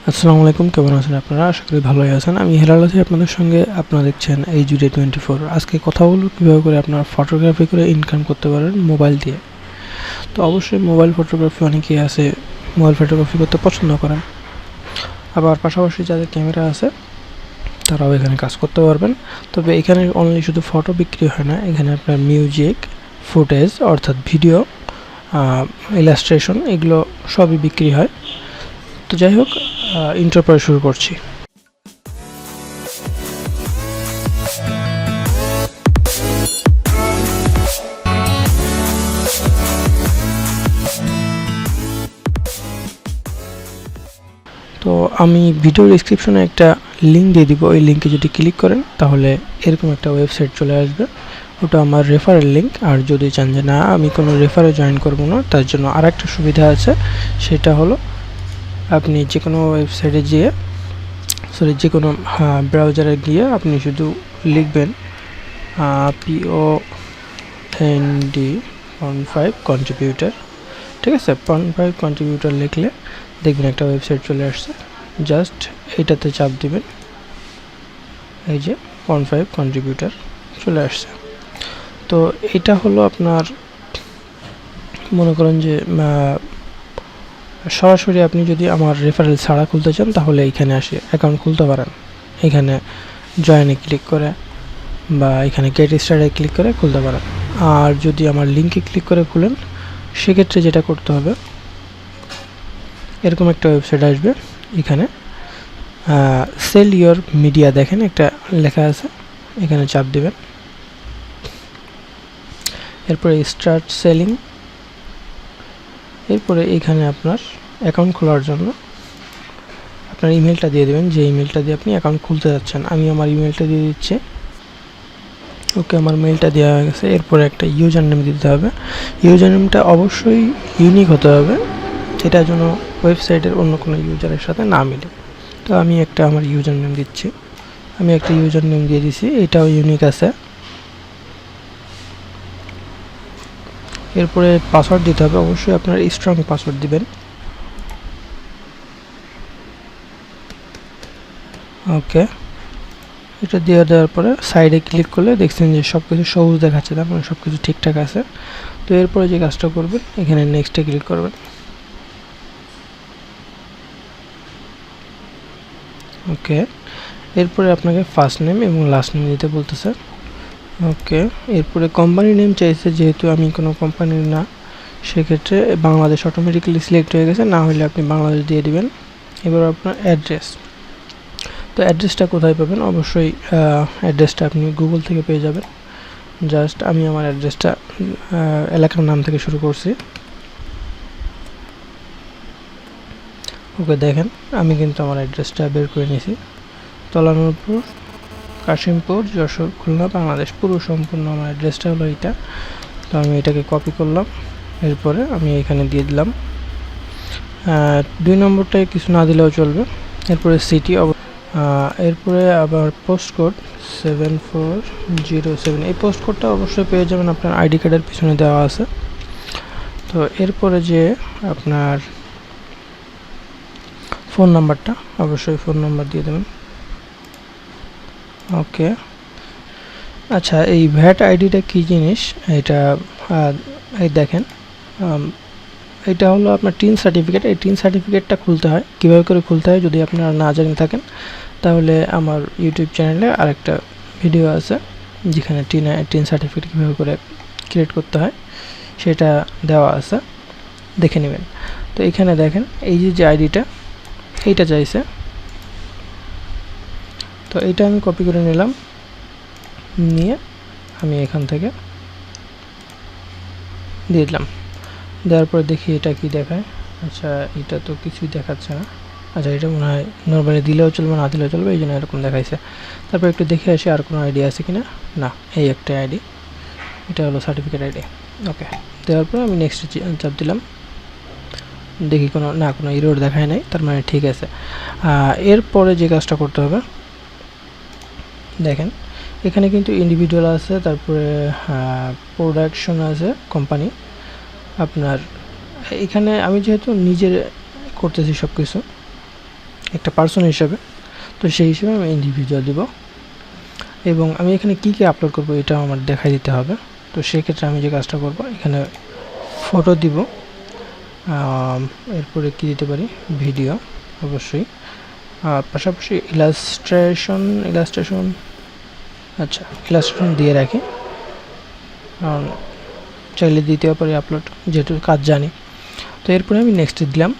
আসসালামু আলাইকুম, কেমন আছেন আপনারা? আশা করি ভালোই আছেন। আমি হেলাল আছি আপনাদের সঙ্গে। আপনারা দেখছেন HUD24। আজকে কথা বলবো কীভাবে করে আপনারা ফটোগ্রাফি করে ইনকাম করতে পারেন মোবাইল দিয়ে। তো অবশ্যই মোবাইল ফটোগ্রাফি অনেকেই আছে মোবাইল ফটোগ্রাফি করতে পছন্দ করেন, আবার পাশাপাশি যাদের ক্যামেরা আছে তারাও এখানে কাজ করতে পারবেন। তবে এখানে অনলি শুধু ফটো বিক্রি হয় না, এখানে আপনার মিউজিক, ফুটেজ অর্থাৎ ভিডিও, ইলাস্ট্রেশন এগুলো সবই বিক্রি হয়। তো যাই হোক, ইন্ট্রো পরে শুরু করছি। তো আমি ভিডিও ডিসক্রিপশনে একটা লিঙ্ক দিয়ে দিব। ওই লিঙ্কে যদি ক্লিক করেন তাহলে এরকম একটা ওয়েবসাইট চলে আসবে। ওটা আমার রেফারেল লিঙ্ক। আর যদি চান যে না আমি কোনো রেফারে জয়েন করব না, তার জন্য আর একটা সুবিধা আছে। সেটা হলো আপনি যে কোনো ওয়েবসাইটে গিয়ে যে কোনো ব্রাউজারে গিয়ে আপনি শুধু লিখবেন POND.5 কন্ট্রিবিউটার। ঠিক আছে, POND.5 কন্ট্রিবিউটার লিখলে দেখবেন একটা ওয়েবসাইট চলে আসছে। জাস্ট এইটাতে চাপ দিবেন, এই যে POND.5 কন্ট্রিবিউটার চলে আসছে। তো এটা হলো আপনার, মনে করেন যে সরাসরি আপনি যদি আমার রেফারেল ছাড়া খুলতে চান তাহলে এখানে আসে অ্যাকাউন্ট খুলতে পারেন। এখানে জয়েনে ক্লিক করে বা এখানে গেট স্টার্টে ক্লিক করে খুলতে পারেন। আর যদি আমার লিঙ্কে ক্লিক করে খুলেন সেক্ষেত্রে যেটা করতে হবে, এরকম একটা ওয়েবসাইট আসবে। এখানে সেল ইয়োর মিডিয়া দেখেন একটা লেখা আছে, এখানে চাপ দিবেন। এরপরে স্টার্ট সেলিং। এরপরে এখানে আপনার অ্যাকাউন্ট খোলার জন্য আপনার ইমেলটা দিয়ে দেবেন, যে ইমেলটা দিয়ে আপনি অ্যাকাউন্ট খুলতে যাচ্ছেন। আমি আমার ইমেলটা দিয়ে দিচ্ছি। ওকে, আমার মেলটা দেওয়া হয়ে গেছে। এরপরে একটা ইউজার নেম দিতে হবে। ইউজার নেমটা অবশ্যই ইউনিক হতে হবে, এটা যেন ওয়েবসাইটের অন্য কোনো ইউজারের সাথে না মিলে। তো আমি একটা আমার ইউজার নেম দিচ্ছি। আমি একটা ইউজার নেম দিয়ে দিছি, এটাও ইউনিক আছে। এরপরে পাসওয়ার্ড দিতে হবে, অবশ্যই আপনার স্ট্রং পাসওয়ার্ড দিবেন। ওকে, এটা দিয়ে দেওয়ার পরে সাইডে ক্লিক করলে দেখছেন যে সব কিছু সবুজ দেখাচ্ছে, তার মানে সব কিছু ঠিকঠাক আছে। তো এরপরে যে কাজটা করবেন, এখানে নেক্সটে ক্লিক করবেন। ওকে, এরপরে আপনাকে ফার্স্ট নেম এবং লাস্ট নেম দিতে বলতেছে। ওকে, এরপরে কোম্পানি নেম চাইছে, যেহেতু আমি কোনো কোম্পানির না সেক্ষেত্রে বাংলাদেশ অটোমেটিক্যালি সিলেক্ট হয়ে গেছে, না হলে আপনি বাংলাদেশ দিয়ে দিবেন। এবার আপনার অ্যাড্রেস। তো অ্যাড্রেসটা কোথায় পাবেন? অবশ্যই অ্যাড্রেসটা আপনি গুগল থেকে পেয়ে যাবেন। জাস্ট আমি আমার অ্যাড্রেসটা এলাকার নাম থেকে শুরু করছি। ওকে, দেখেন আমি কিন্তু আমার অ্যাড্রেসটা বের করে নিয়েছি। তলানুরপুর, কাশিমপুর, যশোর, খুলনা, বাংলাদেশ, পুরো সম্পূর্ণ আমার অ্যাড্রেসটা হলো এইটা। তো আমি এটাকে কপি করলাম, এরপরে আমি এখানে দিয়ে দিলাম। 2 নম্বরটায় কিছু না দিলেও চলবে। এরপরে সিটি, এরপরে আবার পোস্ট কোড 7407। এই পোস্ট কোডটা অবশ্যই পেয়ে যাবেন, আপনার আইডি কার্ডের পিছনে দেওয়া আছে। তো এরপরে যে আপনার ফোন নাম্বারটা, অবশ্যই ফোন নাম্বার দিয়ে দেবেন। ওকে, আচ্ছা এই ভ্যাট আইডিটা কী জিনিস এটা এই দেখেন, এটা হলো আপনার টিন সার্টিফিকেট। এই টিন সার্টিফিকেটটা খুলতে হয়। কীভাবে করে খুলতে হয় যদি আপনারা না জেনে থাকেন তাহলে আমার ইউটিউব চ্যানেলে আরেকটা ভিডিও আছে যেখানে টিন সার্টিফিকেট কীভাবে করে ক্রিয়েট করতে হয় সেটা দেওয়া আছে, দেখে নেবেন। তো এখানে দেখেন এই যে আইডিটা এইটা চাইছে, তো এইটা আমি কপি করে নিলাম। নিয়ে আমি এখান থেকে দিয়ে দিলাম। দেওয়ার পরে দেখি এটা কি দেখায়। আচ্ছা, এটা তো কিছুই দেখাচ্ছে না। আচ্ছা, এটা মনে হয় নর্মালি দিলেও চলবে না দিলেও চলবে, এই জন্য এরকম দেখাইছে। তারপর একটু দেখে আসি আর কোনো আইডি আছে কিনা। না, এই একটা আইডি, এটা হলো সার্টিফিকেট আইডি। ওকে, দেওয়ার পর আমি নেক্সট চাপ দিলাম। দেখি কোনো এরর দেখায় নাই, তার মানে ঠিক আছে। এরপরে যে কাজটা করতে হবে, দেখেন এখানে কিন্তু ইন্ডিভিজুয়াল আছে, তারপরে প্রোডাকশন আছে, কোম্পানি। আপনার এখানে আমি যেহেতু নিজে করতেছি সব কিছু, একটা পার্সন হিসেবে। তো সেই হিসেবে আমি ইন্ডিভিজুয়াল দিব, এবং আমি এখানে কী কী আপলোড করব এটাও আমার দেখাই দিতে হবে। তো সেক্ষেত্রে আমি যে কাজটা করব, এখানে ফটো দিব, এরপরে কী দিতে পারি, ভিডিও অবশ্যই, পাশাপাশি ইলাস্ট্রেশন আচ্ছা ইলাস্ট্রেশন দিয়ে রাখি, কারণ চাইলে দিতেও পারি আপলোড, যেহেতু কাজ জানি। তো এরপরে আমি নেক্সট দিলাম।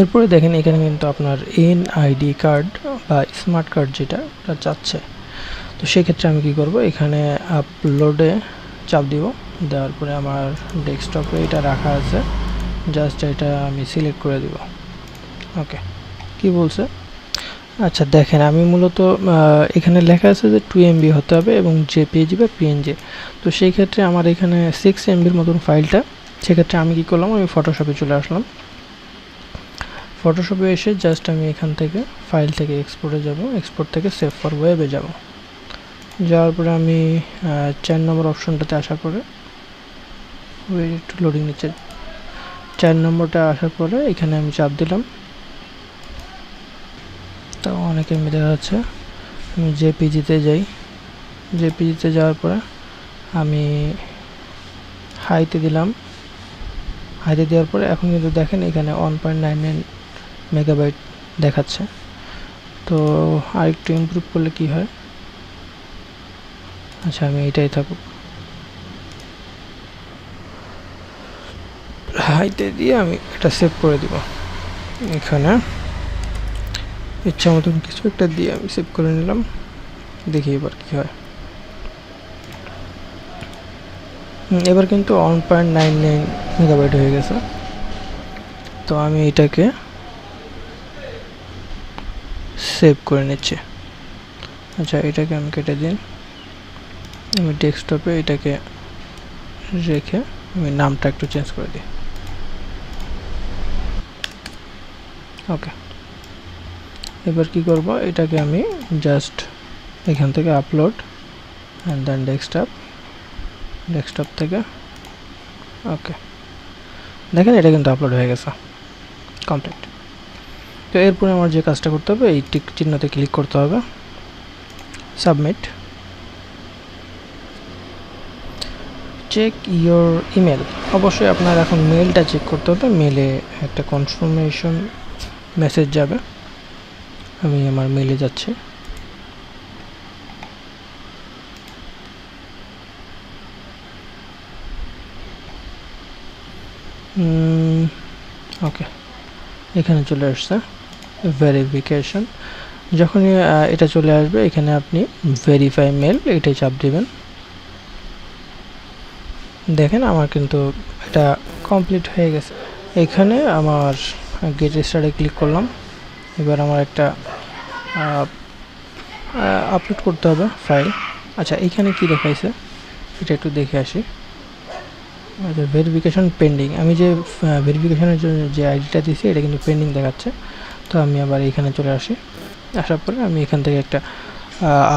এরপরে দেখেন এখানে কিন্তু আপনার এনআইডি কার্ড বা স্মার্ট কার্ড যেটা ওটা চাচ্ছে। তো সেক্ষেত্রে আমি কি করব, এখানে আপলোডে চাপ দিব, দেওয়ার পরে আমার ডেস্কটপে এটা রাখা আছে, জাস্ট এটা আমি সিলেক্ট করে দিব। ওকে, কি বলছে, আচ্ছা দেখেন আমি মূলত এখানে লেখা আছে যে 2 MB হতে হবে এবং জেপিজি বা পিএনজি। তো সেই ক্ষেত্রে আমার এখানে 6 MBর মতন ফাইলটা। সেক্ষেত্রে আমি কি করলাম, আমি ফটোশপে চলে আসলাম। ফটোশপে এসে জাস্ট আমি এখান থেকে ফাইল থেকে এক্সপোর্টে যাব, এক্সপোর্ট থেকে সেভ ফর ওয়েবে যাব। যাওয়ার পরে আমি 4 নম্বর অপশনটাতে আসার পরে একটু লোডিং নিচ্ছে, 4 নম্বরটা আসার পরে এখানে আমি চাপ দিলাম। তো অনেক এমবি দেখা যাচ্ছে, আমি জেপিজিতে যাই। জেপিজিতে যাওয়ার পরে আমি হাইতে দিলাম। হাইতে দেওয়ার পরে এখন কিন্তু দেখেন এখানে 1.99 মেগাবাইট দেখাচ্ছে। তো আরেকটু ইমপ্রুভ করলে কি হয়, আচ্ছা আমি এটাই থাকুক, হাইতে দিয়ে আমি এটা সেভ করে দিব। এখানে ইচ্ছা মতন কিছু একটা দিয়ে আমি সেভ করে নিলাম, দেখি এবার কি হয়। এবার কিন্তু 1.99 মেগাবাইট হয়ে গেছে। তো আমি এটাকে সেভ করে নিচ্ছি। আচ্ছা এটাকে আমি কেটে দিন, আমি ডেস্কটপে এটাকে রেখে আমি নামটা একটু চেঞ্জ করে দিই। ওকে, এবার কি করব, এটাকে আমি জাস্ট এখান থেকে আপলোড অ্যান্ড দেন ডেস্কটপ থেকে। ওকে, দেখেন এটা কিন্তু আপলোড হয়ে গেছে, কমপ্লিট। তো এরপরে আমার যে কাজটা করতে হবে, এই টিক চিহ্নতে ক্লিক করতে হবে, সাবমিট। চেক ইয়োর ইমেল, অবশ্যই আপনার এখন মেলটা চেক করতে হবে, মেলে একটা কনফার্মেশন মেসেজ যাবে। আমি আমার মেলে যাচ্ছি। ওকে, এখানে চলে আসছে ভেরিফিকেশন। যখনই এটা চলে আসবে এখানে আপনি ভেরিফাই মেল এটাই চাপ দিবেন। দেখেন আমার কিন্তু এটা কমপ্লিট হয়ে গেছে। এখানে আমার গেট স্টার্টে ক্লিক করলাম। এবার আমার একটা আপলোড করতে হবে ফাইল। আচ্ছা এখানে কি দেখাইছে এটা একটু দেখে আসি। আচ্ছা ভেরিফিকেশন পেন্ডিং, আমি যে ভেরিফিকেশনের জন্য যে আইডিটা দিয়েছি এটা কিন্তু পেন্ডিং দেখাচ্ছে। তো আমি আবার এখানে চলে আসি, আসার পরে আমি এখান থেকে একটা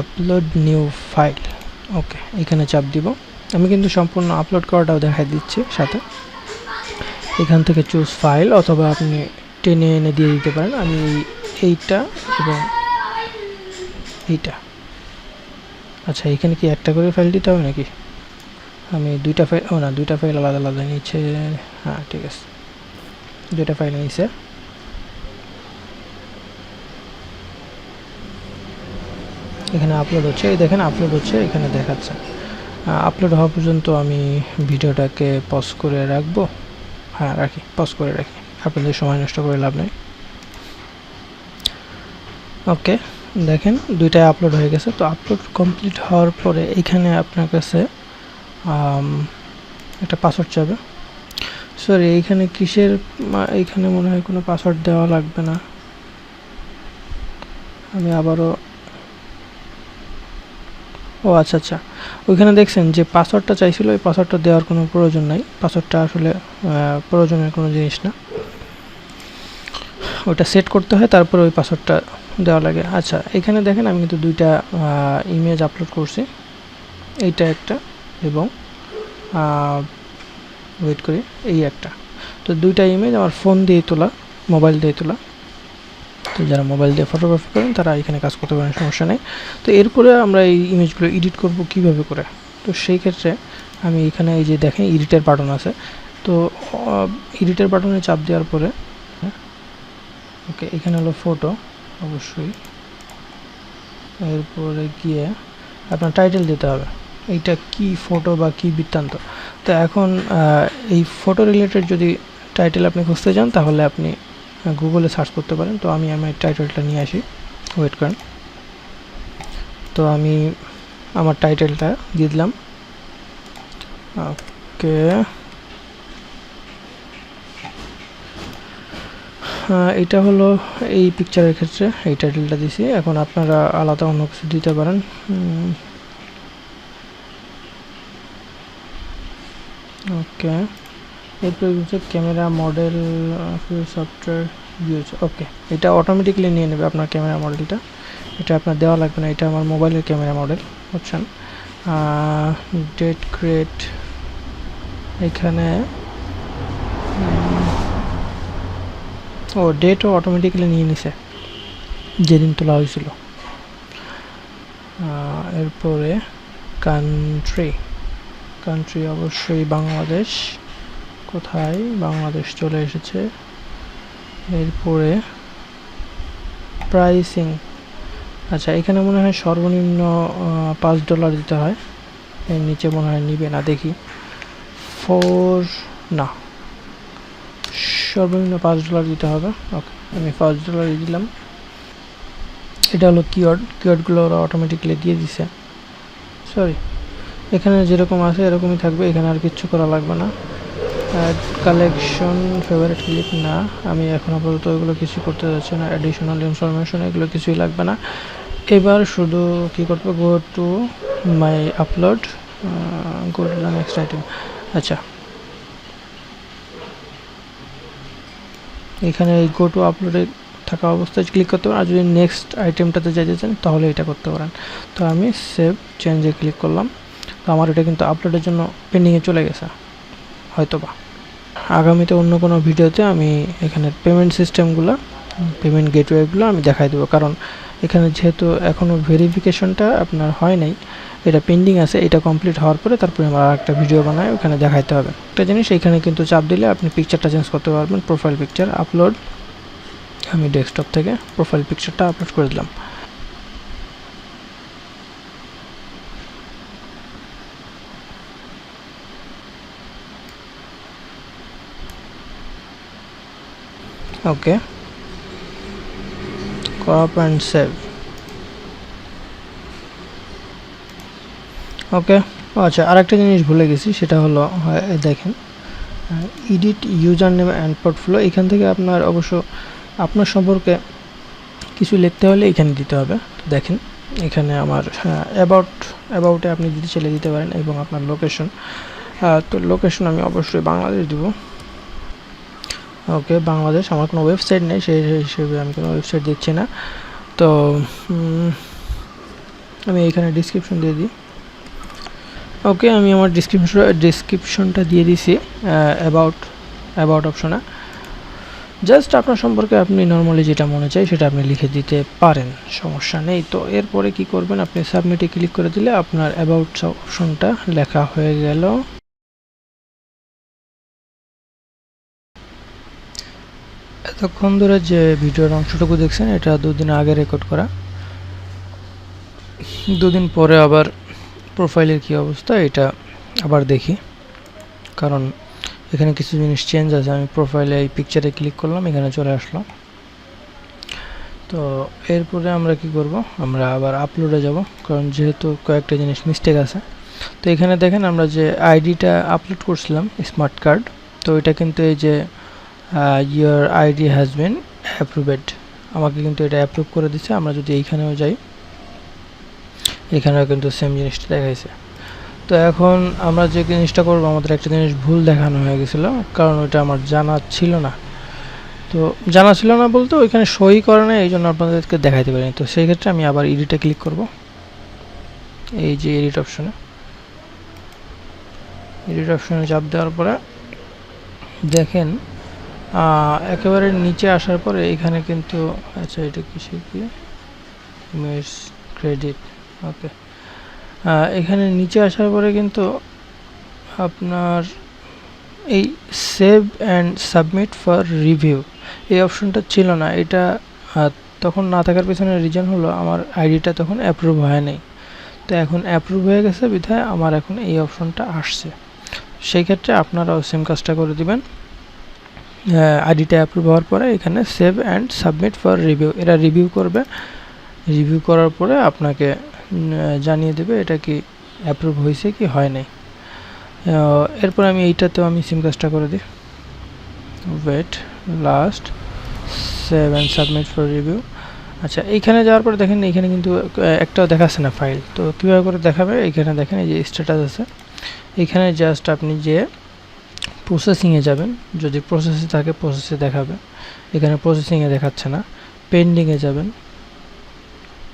আপলোড নিউ ফাইল, ওকে এখানে চাপ দিব। আমি কিন্তু সম্পূর্ণ আপলোড করাটাও দেখাই দিচ্ছি সাথে। এখান থেকে চুজ ফাইল, অথবা আপনি টেনে এনে দিয়ে দিতে পারেন। আমি এইটা এবং এইটা, আচ্ছা এখানে কি একটা করে ফাইল দিতে হবে নাকি, আমি দুইটা ফাইল, ও না দুইটা ফাইল আলাদা আলাদা নিচ্ছে, হ্যাঁ ঠিক আছে দুইটা ফাইল নিচ্ছে। এখানে আপলোড হচ্ছে, এই দেখেন আপলোড হচ্ছে, এখানে দেখাচ্ছে। আপলোড হওয়া পর্যন্ত আমি ভিডিওটাকে পজ করে রাখবো, হ্যাঁ রাখি, পজ করে রাখি, আপনাদের সময় নষ্ট করে লাভ নেই। ওকে দেখেন দুইটাই আপলোড হয়ে গেছে। তো আপলোড কমপ্লিট হওয়ার পরে এখানে আপনার কাছে একটা পাসওয়ার্ড চাবে। সরি এইখানে কিসের, এইখানে মনে হয় কোনো পাসওয়ার্ড দেওয়া লাগবে না। আমি আবারও, ও আচ্ছা আচ্ছা, ওইখানে দেখছেন যে পাসওয়ার্ডটা চাইছিল, ওই পাসওয়ার্ডটা দেওয়ার কোনো প্রয়োজন নাই। পাসওয়ার্ডটা আসলে প্রয়োজনের কোনো জিনিস না, ওটা সেট করতে হয় তারপরে ওই পাসওয়ার্ডটা দেওয়া লাগে। আচ্ছা এখানে দেখেন আমি কিন্তু দুইটা ইমেজ আপলোড করছি, এইটা একটা এবং ওয়েট করি এই একটা। তো দুইটা ইমেজ আমার ফোন দিয়ে তোলা, মোবাইল দিয়ে তোলা। তো যারা মোবাইল দিয়ে ফটোগ্রাফি করেন তারা এখানে কাজ করতে পারেন, সমস্যা নেই। তো এরপরে আমরা এই ইমেজগুলো এডিট করব কিভাবে করে। তো সেই ক্ষেত্রে আমি এখানে এই যে দেখেন এডিটের বাটন আছে, তো এডিটের বাটনে চাপ দেওয়ার পরে ওকে এখানে হলো ফটো অবশ্যই, এরপরে গিয়ে আপনার টাইটেল দিতে হবে এইটা কি ফটো বা কি বৃত্তান্ত। তো এখন এই ফটো রিলেটেড যদি টাইটেল আপনি খুঁজতে চান তাহলে আপনি গুগলে সার্চ করতে পারেন। তো আমি আমার টাইটেলটা নিয়ে আসি, ওয়েট করেন। তো আমি আমার টাইটেলটা দিয়ে দিলাম, ওকে। এটা হলো এই পিকচারের ক্ষেত্রে এই টাইটেলটা দিছি। এখন আপনারা আলাদা অন্য কিছু দিতে পারেন। ওকে, এরপর হচ্ছে ক্যামেরা মডেল সফটওয়্যার ইউজ। ওকে, এটা অটোমেটিকলি নিয়ে নেবে আপনার ক্যামেরা মডেলটা, এটা আপনার দেওয়া লাগবে না। এটা আমার মোবাইলের ক্যামেরা মডেল, বুঝছেন। ডেট ক্রিয়েট, এখানে ডেটও অটোমেটিক্যালি নিয়ে নিছে যেদিন তোলা হয়েছিল। এরপরে কান্ট্রি অবশ্যই বাংলাদেশ, কোথায় বাংলাদেশ চলে এসেছে। এরপরে প্রাইসিং, আচ্ছা এখানে মনে হয় সর্বনিম্ন $5 দিতে হয়, এর নিচে মনে হয় নিবে না, দেখি। না, সর্বনিম্ন $5 দিতে হবে। ওকে, আমি $5 দিলাম। এটা হলো কিওয়ার্ডগুলো ওরা অটোমেটিক্যালি দিয়ে দিছে, সরি এখানে যেরকম আছে এরকমই থাকবে, এখানে আর কিচ্ছু করা লাগবে না। কালেকশন ফেভারিট ক্লিপ না, আমি এখন আপাতত এগুলো কিছু করতে যাচ্ছি না। অ্যাডিশনাল ইনফরমেশন এগুলো কিছুই লাগবে না। এবার শুধু কি করতে, go to my upload, go to the next item. আচ্ছা, এখানে এই গো টু আপলোডে থাকা অবস্থায় ক্লিক করতে পারেন, আর যদি নেক্সট আইটেমটাতে যেতে চান তাহলে এটা করতে পারেন। তো আমি সেভ চেঞ্জে ক্লিক করলাম। তো আমার এটা কিন্তু আপলোডের জন্য পেন্ডিংয়ে চলে গেছে হয়তোবা। আগামীতে অন্য কোনো ভিডিওতে আমি এখানে পেমেন্ট সিস্টেমগুলো, পেমেন্ট গেটওয়েগুলো আমি দেখাই দেবো, কারণ এখানে যেহেতু এখনও ভেরিফিকেশনটা আপনার হয় নাই, এটা পেন্ডিং আছে। এটা কমপ্লিট হওয়ার পরে তারপরে আমার একটা ভিডিও বানায় ওখানে দেখাইতে হবে। একটা জিনিস, এখানে কিন্তু চাপ দিলে আপনি পিকচারটা চেঞ্জ করতে পারবেন। প্রোফাইল পিকচার আপলোড, আমি ডেস্কটপ থেকে প্রোফাইল পিকচারটা আপলোড করে দিলাম। ওকে, ক্রপ অ্যান্ড সেভ। ওকে, আচ্ছা আরেকটা জিনিস ভুলে গেছি, সেটা হলো দেখেন edit user name and portfolio. এখান থেকে আপনার অবশ্য আপনার সম্পর্কে কিছু লিখতে হলে এখানে দিতে হবে। দেখেন এখানে আমার অ্যাবাউটে আপনি দিতে চলে দিতে পারেন, এবং আপনার লোকেশন। তো লোকেশন আমি অবশ্যই বাংলাদেশ দিব। ওকে, বাংলাদেশ। আমার কোনো ওয়েবসাইট নেই, সেই হিসেবে আমি কোনো ওয়েবসাইট দিচ্ছি না। তো আমি এখানে ডিসক্রিপশন দিয়ে দিই। ওকে, আমি আমার ডিসক্রিপশনটা দিয়ে দিছি অ্যাবাউট অপশনে। জাস্ট আপনার সম্পর্কে আপনি নর্মালি যেটা মনে চাই সেটা আপনি লিখে দিতে পারেন, সমস্যা নেই। তো এরপরে কি করবেন, আপনি সাবমিটে ক্লিক করে দিলে আপনার অ্যাবাউট অপশনটা লেখা হয়ে গেল। এতক্ষণ ধরে যে ভিডিওর অংশটুকু দেখছেন এটা 2 দিন আগে রেকর্ড করা। 2 দিন পরে আবার প্রোফাইলের কি অবস্থা এটা আবার দেখি, কারণ এখানে কিছু জিনিস চেঞ্জ আছে। আমি প্রোফাইলে এই পিকচারে ক্লিক করলাম, এখানে চলে আসলো। তো এরপরে আমরা কি করব, আমরা আবার আপলোডে যাব, কারণ যেহেতু কয়েকটা জিনিস মিস্টেক আছে। তো এখানে দেখেন আমরা যে আইডিটা আপলোড করছিলাম স্মার্ট কার্ড, তো এটা কিন্তু এই যে your ID has been approved, আমাকে কিন্তু এটা অ্যাপ্রুভ করে দিচ্ছে। আমরা যদি এইখানেও যাই, এখানেও কিন্তু সেম জিনিসটা দেখাইছে। তো এখন আমরা যে জিনিসটা করবো, আমাদের একটা জিনিস ভুল দেখানো হয়ে গেছিলো, কারণ ওইটা আমার জানা ছিল না। তো জানা ছিল না বলতে ওইখানে সই করে না, এই জন্য আপনাদেরকে দেখাইতে পারিনি। তো সেই ক্ষেত্রে আমি আবার এডিটে ক্লিক করব, এই যে এডিট অপশনে চাপ দেওয়ার পরে দেখেন একেবারে নিচে আসার পরে এখানে কিন্তু আচ্ছা এটা কিসে কি ইমেজ ক্রেডিট ওকে এখানে নিচে আসার পরে কিন্তু আপনার এই save and submit for review এই অপশনটা ছিল না। এটা তখন না থাকার পেছনে রিজন হলো আমার আইডিটা তখন অ্যাপ্রুভ হয় নাই। তো এখন অ্যাপ্রুভ হয়ে গেছে বিধায় আমার এখন এই অপশনটা আসছে। সেই ক্ষেত্রে আপনারাও সেম কাজটা করে দিবেন। আইডিটা অ্যাপ্রুভ হওয়ার পরে এখানে save and submit for review এরা রিভিউ করবে। রিভিউ করার পরে আপনাকে জানিয়ে দেবে এটা কি অ্যাপ্রুভ হয়েছে কি হয় নাই। এরপর আমি এইটাতেও আমি সেম কাজটা করে দিই। Wait last save and submit for review. আচ্ছা এইখানে যাওয়ার পরে দেখেন এইখানে কিন্তু একটাও দেখাচ্ছে না ফাইল। তো কীভাবে করে দেখাবে এইখানে দেখেন এই যে স্ট্যাটাস আছে এইখানে জাস্ট আপনি যে প্রসেসিংয়ে যাবেন, যদি প্রসেসে থাকে প্রসেসে দেখাবে, এখানে প্রসেসিংয়ে দেখাচ্ছে না। পেন্ডিংয়ে যাবেন,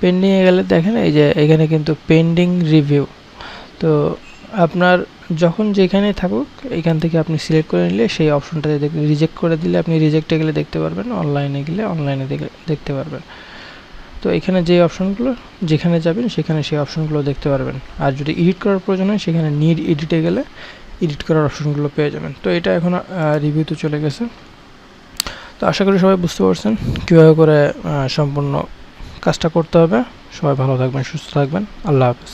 পেন্ডিংয়ে গেলে দেখেন এই যে এখানে কিন্তু পেন্ডিং রিভিউ। তো আপনার যখন যেখানে থাকুক এখান থেকে আপনি সিলেক্ট করে নিলে সেই অপশনটাতে রিজেক্ট করে দিলে আপনি রিজেক্টে গেলে দেখতে পারবেন, অনলাইনে গেলে অনলাইনে দেখতে পারবেন। তো এখানে যে অপশনগুলো যেখানে যাবেন সেখানে সেই অপশনগুলো দেখতে পারবেন। আর যদি এডিট করার প্রয়োজন হয় সেখানে নিড এডিটে গেলে এডিট করার অপশনগুলো পেয়ে যাবেন। তো এটা এখন রিভিউতে চলে গেছে। তো আশা করি সবাই বুঝতে পারছেন কীভাবে করে সম্পূর্ণ কাজটা করতে হবে। সবাই ভালো থাকবেন, সুস্থ থাকবেন। আল্লাহ হাফেজ।